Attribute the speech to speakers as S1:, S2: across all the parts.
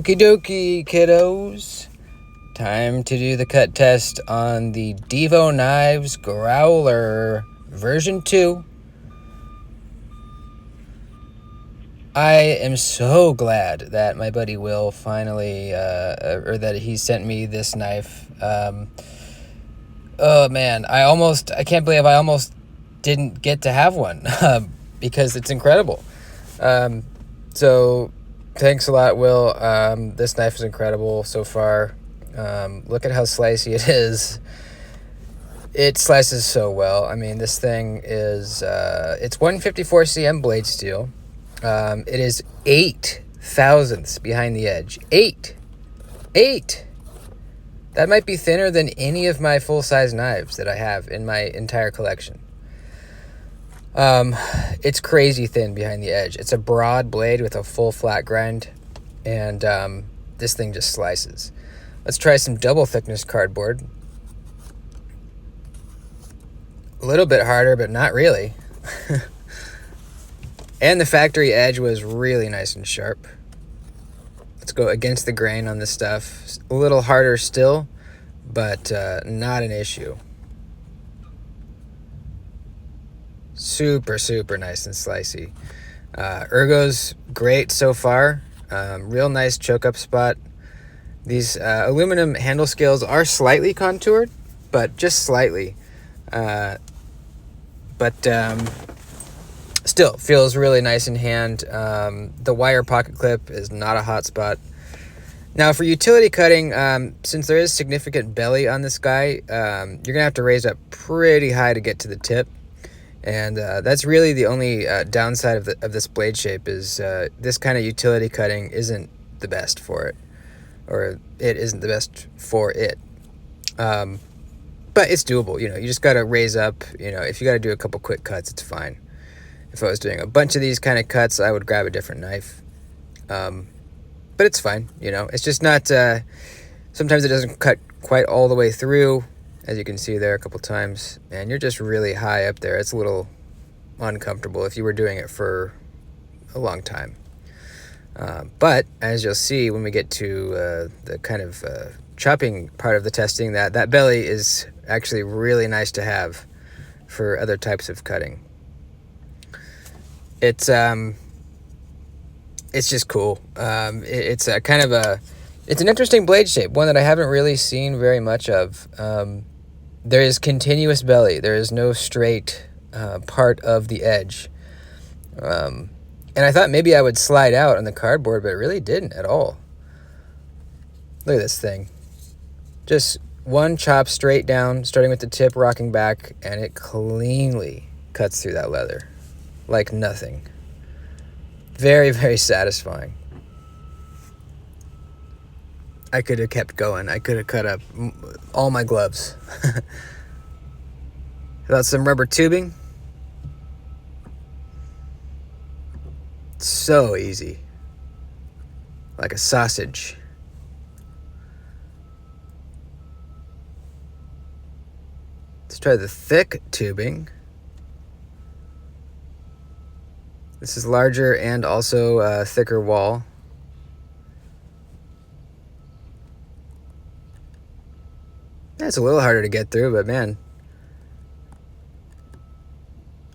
S1: Okie dokie, kiddos. Time to do the cut test on the Divo Knives Growler version 2. I am so glad that my buddy Will finally, or that he sent me this knife. Oh man, I can't believe I almost didn't get to have one because it's incredible. So thanks a lot, Will. This knife is incredible so far. Look at how slicey it is. It slices so well. I mean, this thing is, it's 154 cm blade steel. It is 8 thousandths behind the edge. 8! That might be thinner than any of my full-size knives that I have in my entire collection. It's crazy thin behind the edge. It's a broad blade with a full flat grind, and this thing just slices. Let's try some double thickness cardboard. A little bit harder, but not really. And the factory edge was really nice and sharp. Let's go against the grain on this stuff. A little harder still, but not an issue. Super, super nice and slicey. Ergo's great so far. Real nice choke up spot. These aluminum handle scales are slightly contoured, but just slightly. Still feels really nice in hand. The wire pocket clip is not a hot spot. Now for utility cutting, since there is significant belly on this guy, you're gonna have to raise up pretty high to get to the tip. And that's really the only downside of this blade shape is this kind of utility cutting isn't the best for it. Or it isn't the best for it. But it's doable, you just got to raise up, if you got to do a couple quick cuts, it's fine. If I was doing a bunch of these kind of cuts, I would grab a different knife. But it's fine, it's just not, sometimes it doesn't cut quite all the way through, as you can see there a couple times, and you're just really high up there. It's a little uncomfortable if you were doing it for a long time. But as you'll see when we get to the kind of chopping part of the testing, that belly is actually really nice to have for other types of cutting. It's just cool. It's a kind of it's an interesting blade shape, one that I haven't really seen very much of. There is continuous belly. There is no straight part of the edge. And I thought maybe I would slide out on the cardboard, but it really didn't at all. Look at this thing. Just one chop straight down, starting with the tip, rocking back, and it cleanly cuts through that leather like nothing. Very, very satisfying. I could have kept going. I could have cut up all my gloves. Got some rubber tubing. So easy. Like a sausage. Let's try the thick tubing. This is larger and also a thicker wall. It's a little harder to get through, but man,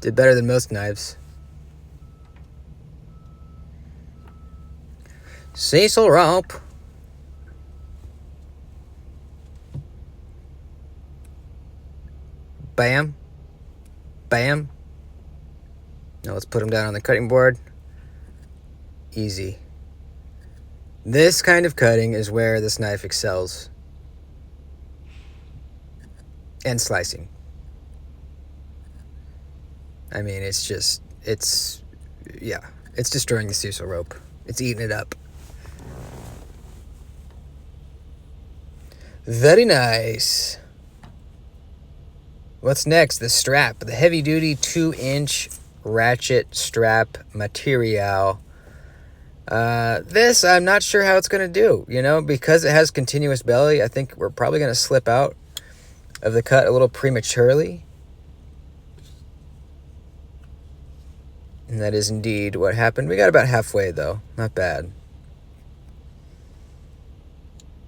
S1: did better than most knives. Cecil rope. Bam. Bam. Now let's put them down on the cutting board. Easy. This kind of cutting is where this knife excels. And slicing. I mean, it's destroying the Cecil rope. It's eating it up. Very nice. What's next? The strap. The heavy-duty 2-inch ratchet strap material. This, I'm not sure how it's going to do, because it has continuous belly. I think we're probably going to slip out of the cut a little prematurely. And that is indeed what happened. We got about halfway, though. Not bad.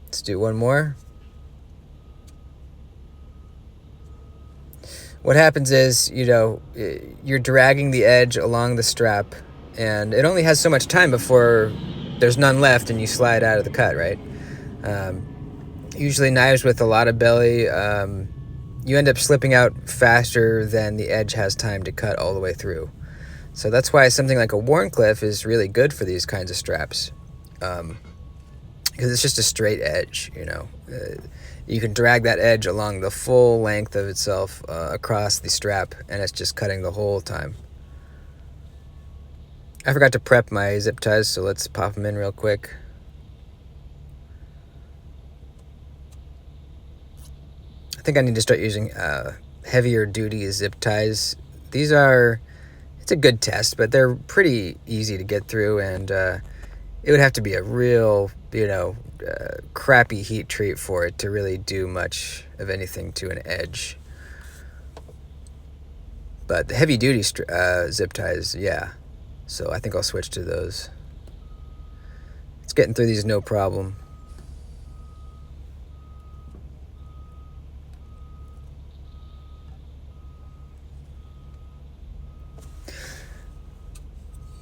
S1: Let's do one more. What happens is, you know, you're dragging the edge along the strap, and it only has so much time before there's none left and you slide out of the cut, right? Usually knives with a lot of belly, you end up slipping out faster than the edge has time to cut all the way through. So that's why something like a Wharncliffe is really good for these kinds of straps, because it's just a straight edge, you know. You can drag that edge along the full length of itself across the strap, and it's just cutting the whole time. I forgot to prep my zip ties, so let's pop them in real quick. I think I need to start using heavier duty zip ties. These are, it's a good test, but they're pretty easy to get through, and it would have to be a real, you know, crappy heat treat for it to really do much of anything to an edge. But the heavy duty zip ties, yeah. So I think I'll switch to those. It's getting through these no problem.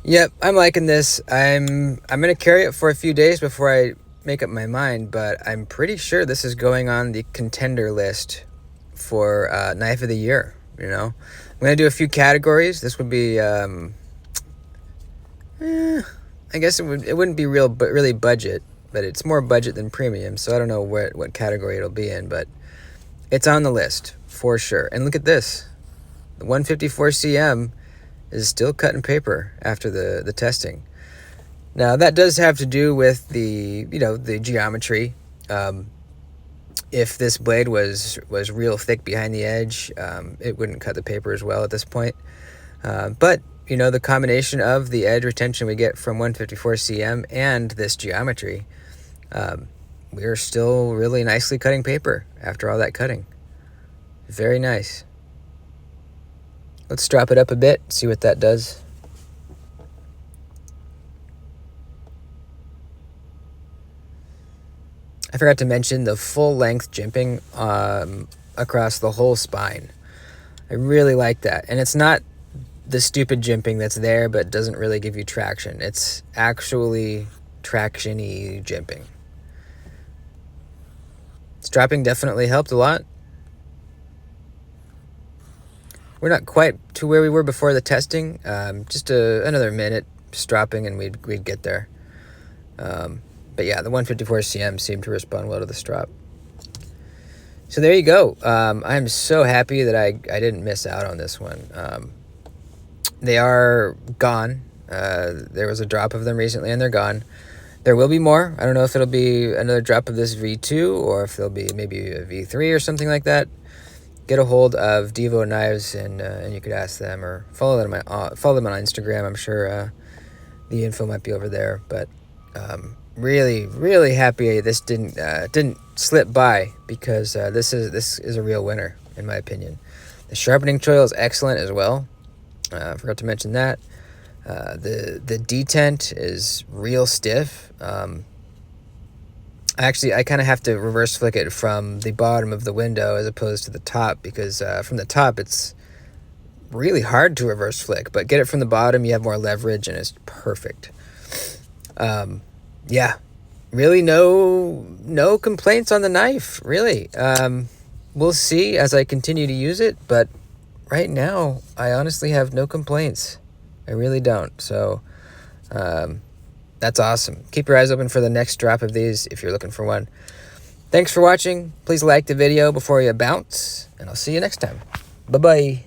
S1: Yep, I'm liking this. I'm gonna carry it for a few days before I make up my mind, but I'm pretty sure this is going on the contender list for knife of the year. You know, I'm gonna do a few categories. This would be, I guess it wouldn't be really budget, but it's more budget than premium. So I don't know what category it'll be in, but it's on the list for sure. And look at this, the 154 cm is still cutting paper after the testing. Now that does have to do with the, you know, the geometry. If this blade was real thick behind the edge, it wouldn't cut the paper as well at this point. But you know, the combination of the edge retention we get from 154 cm and this geometry, we're still really nicely cutting paper after all that cutting. Very nice. Let's drop it up a bit, see what that does. I forgot to mention the full length jimping across the whole spine. I really like that. And it's not the stupid jimping that's there but doesn't really give you traction. It's actually traction-y jimping. Strapping definitely helped a lot. We're not quite to where we were before the testing. Just another minute stropping and we'd get there. But yeah, the 154 cm seemed to respond well to the strop. So there you go. I'm so happy that I didn't miss out on this one. They are gone. There was a drop of them recently and they're gone. There will be more. I don't know if it'll be another drop of this V2 or if there'll be maybe a V3 or something like that. Get a hold of Divo Knives and you could ask them or follow them on Instagram. I'm sure the info might be over there. But really, really happy this didn't slip by, because this is a real winner in my opinion. The sharpening choil is excellent as well. I forgot to mention that. The detent is real stiff. Actually, I kind of have to reverse flick it from the bottom of the window as opposed to the top, because from the top it's really hard to reverse flick, but get it from the bottom, you have more leverage and it's perfect. Yeah, really no complaints on the knife, really. We'll see as I continue to use it, but right now I honestly have no complaints. I really don't. So that's awesome. Keep your eyes open for the next drop of these if you're looking for one. Thanks for watching. Please like the video before you bounce, and I'll see you next time. Bye-bye.